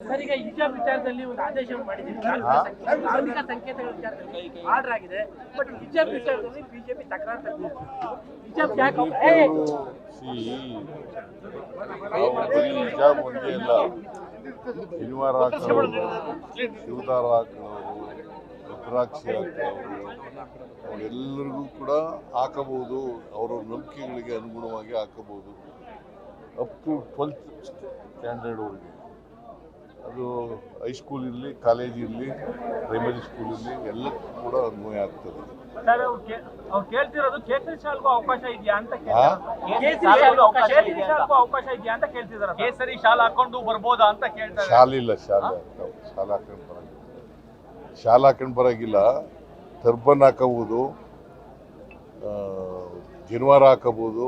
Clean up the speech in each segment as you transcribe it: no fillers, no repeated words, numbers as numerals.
Sir, ಈಗ ಹಿಜಾಬ್ ವಿಚಾರದಲ್ಲಿ ಒಂದು ಆದೇಶ ಮಾಡಿದ್ದೀವಿ. ಧಾರ್ಮಿಕ ಸಂಕೇತಗಳ ವಿಚಾರದಲ್ಲಿ ಆರ್ಡರ್ ಆಗಿದೆ. ಬಟ್ ಹಿಜಾಬ್ ವಿಚಾರದಲ್ಲಿ ಬಿಜೆಪಿ ತಕರಾರು ತಗೊಂಡಿದೆ. ಹಿಜಾಬ್ ಯಾಕೆ ಹಿಜಾಬ್ ಒಂದೇ ಅಲ್ಲ, ಶನಿವಾರ ಹಾಕೋರು, ಶಿವದಾರ ಹಾಕೋರು, ರುದ್ರಾಕ್ಷಿ ಹಾಕೋರು ಅವರೆಲ್ಲರಿಗೂ ಕೂಡ ಹಾಕಬಹುದು. ಅವರವ್ರ ನಂಬಿಕೆಗಳಿಗೆ ಅನುಗುಣವಾಗಿ ಹಾಕಬಹುದು. ಅಪ್ ಟು 12th ಸ್ಟ್ಯಾಂಡರ್ಡ್ವರೆಗೆ. ಅದು ಹೈಸ್ಕೂಲ್ ಇರಲಿ, ಕಾಲೇಜ್ ಇರಲಿ, ಪ್ರೈಮರಿ ಸ್ಕೂಲ್ ಇರಲಿ, ಎಲ್ಲಕ್ಕೂ ಕೂಡ ಅನ್ವಯ ಆಗ್ತದೆ. ಸರ್, ಅವ್ರು ಕೇಳ್ತಿರೋದು ಕೇಸರಿ ಶಾಲ್ಗೂ ಅವಕಾಶ ಇದೆಯಾ ಅಂತ ಕೇಳ್ತಿದ್ದಾರೆ. ಕೇಸರಿ ಶಾಲ್ ಹಾಕೊಂಡು ಬರ್ಬೋದಾ ಅಂತ ಕೇಳ್ತಾರೆ. ಶಾಲಿಲ್ಲ, ಶಾಲೆ ಹಾಕೊಂಡು ಬರಂಗಿಲ್ಲ. ಶಾಲೆ ಹಾಕೊಂಡು ಬರಂಗಿಲ್ಲ. ಟರ್ಬನ್ ಹಾಕಬಹುದು, ಜನಿವಾರ ಹಾಕಬಹುದು,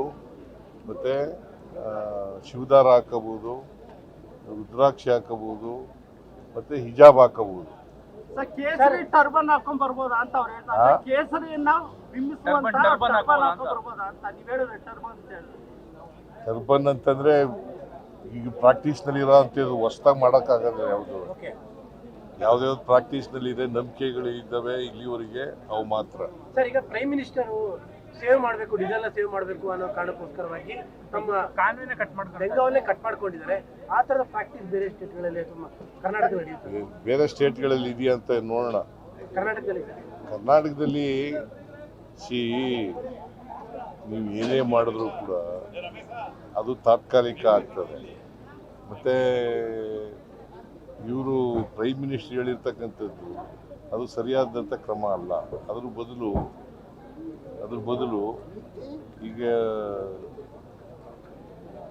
ಮತ್ತೆ ಶಿವದಾರ ಹಾಕಬಹುದು, ರುದ್ರಾಕ್ಷಿ ಹಾಕಬಹುದು, ಮತ್ತೆ ಹಿಜಾಬ್ ಹಾಕಬಹುದು. ಕೇಸರಿ ಟರ್ಬನ್ ಹಾಕೊಂಡ್ ಬರ್ಬೋದಾ ಅಂತ ಅವ್ರು ಹೇಳ್ತಾರೆ. ಕೇಸರಿಯನ್ನ ಬಿಂಬಿಸುವಂತ ಟರ್ಬನ್ ಹಾಕೊಂಡ್ ಬರ್ಬೋದಾ ಅಂತ ನೀವು ಹೇಳಿದ್ರೆ ಟರ್ಬನ್ ಅಂತಂದ್ರೆ ಈಗ ಪ್ರಾಕ್ಟೀಸ್ ನಲ್ಲಿ ಇರೋ ಅಂತ ಹೊಸದಾಗಿ ಮಾಡೋಕ್ಕಾಗಲ್ಲ. ಯಾವ್ದು ಪ್ರಾಕ್ಟೀಸ್ ನಲ್ಲಿ ಇದೆ, ನಂಬಿಕೆಗಳು ಇದ್ದಾವೆ ಇಲ್ಲಿವರೆಗೆ, ಅವು ಮಾತ್ರ. ಸರ್, ಈಗ ಪ್ರೈಮ್ ಮಿನಿಸ್ಟರ್ ಸೇವ್ ಮಾಡಬೇಕು, ಡೀಸೆಲ್ ಸೇವ್ ಮಾಡಬೇಕು ಅನ್ನೋ ಕಾರಣಕ್ಕೋಸ್ಕರವಾಗಿ ನಮ್ಮ ಕಾನೂನಿನ ಬೆಂಗಾವನ್ನೇ ಕಟ್ ಮಾಡ್ಕೊಂಡಿದ್ದಾರೆ. ಆ ತರದ ಪ್ರಾಕ್ಟೀಸ್ ಬೇರೆ ಸ್ಟೇಟ್ಗಳಲ್ಲಿ ತುಂಬ ಕರ್ನಾಟಕದಲ್ಲಿ ಬೇರೆ ಸ್ಟೇಟ್ಗಳಲ್ಲಿ ಇದೆಯಾ ಅಂತ ನೋಡೋಣ. ಕರ್ನಾಟಕದಲ್ಲಿ ನೀವು ಏನೇ ಮಾಡಿದ್ರು ಕೂಡ ಅದು ತಾತ್ಕಾಲಿಕ ಆಗ್ತದೆ. ಮತ್ತೆ ಇವರು ಪ್ರೈಮ್ ಮಿನಿಸ್ಟರ್ ಹೇಳಿರ್ತಕ್ಕಂಥದ್ದು ಅದು ಸರಿಯಾದಂಥ ಕ್ರಮ ಅಲ್ಲ. ಅದ್ರ ಬದಲು ಈಗ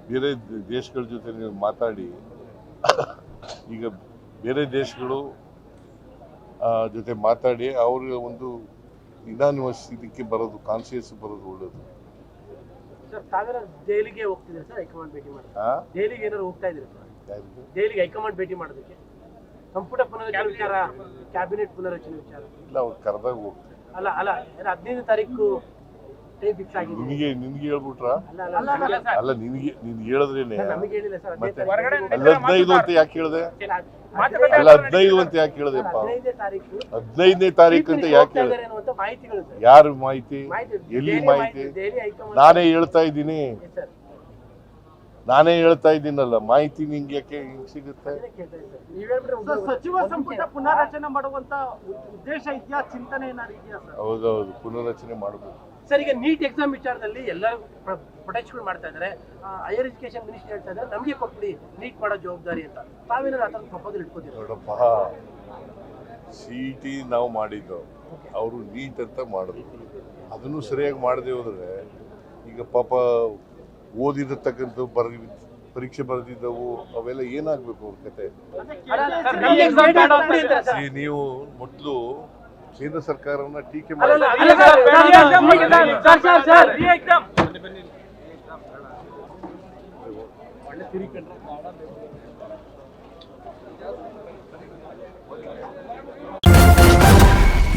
ಬೇರೆ ದೇಶಗಳ ಜೊತೆ ನೀವು ಮಾತಾಡಿ, ಈಗ ಬೇರೆ ದೇಶಗಳು ಜೊತೆ ಮಾತಾಡಿ ಅವ್ರಿಗೆ ಒಂದು ಇನಾನಿಮಸ್ ಇದಕ್ಕೆ ಬರೋದು, ಕಾನ್ಸಿಯಸ್ ಬರೋದು ಒಳ್ಳೇದು. ಸರ್, ತಾವೆಲ್ಲ ದೆಹಲಿಗೆ ಹೋಗ್ತಿದ್ದೀರಾ ಸರ್? ಹೈಕಮಾಂಡ್ ಭೇಟಿ ಮಾಡಿ ದೆಹಲಿಗೆ ಏನಾದ್ರು ಹೋಗ್ತಾ ಇದ್ದೀರಾ ಸರ್? ದೆಹಲಿಗೆ ಹೈಕಮಾಂಡ್ ಭೇಟಿ ಮಾಡೋದಕ್ಕೆ ಸಂಪುಟ ಪುನರಚನೆ ವಿಚಾರ, ಕ್ಯಾಬಿನೆಟ್ ಪುನರಚನೆ ವಿಚಾರ ಇಲ್ಲ, ಅವ್ರು ಕರೆದಾಗ ಹೋಗ್ತಾರೆ. ಅಲ್ಲ 15ನೇ ತಾರೀಕು ಟೈಮ್ ಫಿಕ್ಸ್ ಆಗಿದೆ. ನಿನ್ಗೆ ಹೇಳ್ಬಿಟ್ರಾ? ಅಲ್ಲ, ನಿನ್ಗೆ ಹೇಳಿದ್ರೇನೆ. ನಮಗೆ ಹೇಳಿಲ್ಲ ಸರ್. ಮತ್ತೆ 15 ಅಂತ ಯಾಕೆ ಹೇಳಿದೆ? ಅಲ್ಲ, 15 ಅಂತ ಯಾಕೆ ಹೇಳಿದೆಪ್ಪ? 15ನೇ ತಾರೀಕು ಅಂತ ಯಾಕೆ ಹೇಳಿದೆ? ಯಾರು ಮಾಹಿತಿ? ಎಲ್ಲಿ ಮಾಹಿತಿ? ನಾನೇ ಹೇಳ್ತಾ ಇದ್ದೀನಲ್ಲ, ಮಾಹಿತಿ ನಿಂಗೆ ಯಾಕೆ ಹಿಂಗ್ ಸಿಗುತ್ತೆ? ಸಚಿವ ಸಂಪುಟ ಪುನರ್ರಚನೆ ಮಾಡುವಂತ ಉದ್ದೇಶ ಇದೆಯಾ, ಚಿಂತನೆ ಏನಾದ್ರು ಇದೆಯಾ ಸರ್? ಹೌದೌದು, ಪುನರ್ರಚನೆ ಮಾಡಬೇಕು ಸರ್. ಈಗ ನೀಟ್ ಎಕ್ಸಾಮ್ ವಿಚಾರದಲ್ಲಿ ಎಲ್ಲರೂ ಪ್ರೊಟೆಕ್ಟ್ ಮಾಡ್ತಾ ಇದ್ದಾರೆ. ಹೈಯರ್ ಎಜುಕೇಶನ್ ಮಿನಿಸ್ಟರ್ ಹೇಳ್ತಾ ಇದ್ದಾರೆ ನಮಗೆ ಕೊಟ್ಬಿಡಿ ನೀಟ್ ಮಾಡೋ ಜವಾಬ್ದಾರಿ ಅಂತ. ತಾವೇನಾದ್ರು ಆ ಥರ ಪ್ರಪೋಸಲ್ ಇಟ್ಕೋತೀವಿ? ನೋಡಪ್ಪ, CET ನಾವು ಮಾಡಿದ್ದು, ಅವರು ನೀಟ್ ಅಂತ ಮಾಡಿದ್ರು. ಅದನ್ನು ಸರಿಯಾಗಿ ಮಾಡದೆ ಹೋದ್ರೆ ಈಗ ಪಾಪ ಓದಿರತಕ್ಕಂಥ ಪರೀಕ್ಷೆ ಬರೆದಿದ್ದವು ಅವೆಲ್ಲ ಏನಾಗಬೇಕು ಅವ್ರ ಕತೆ? ನೀವು ಮೊದಲು ಕೇಂದ್ರ ಸರ್ಕಾರವನ್ನ ಟೀಕೆ ಮಾಡಿ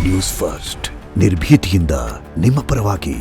ನ್ಯೂಸ್ ಫಸ್ಟ್, ನಿರ್ಭೀತಿಯಿಂದ ನಿಮ್ಮ ಪರವಾಗಿ.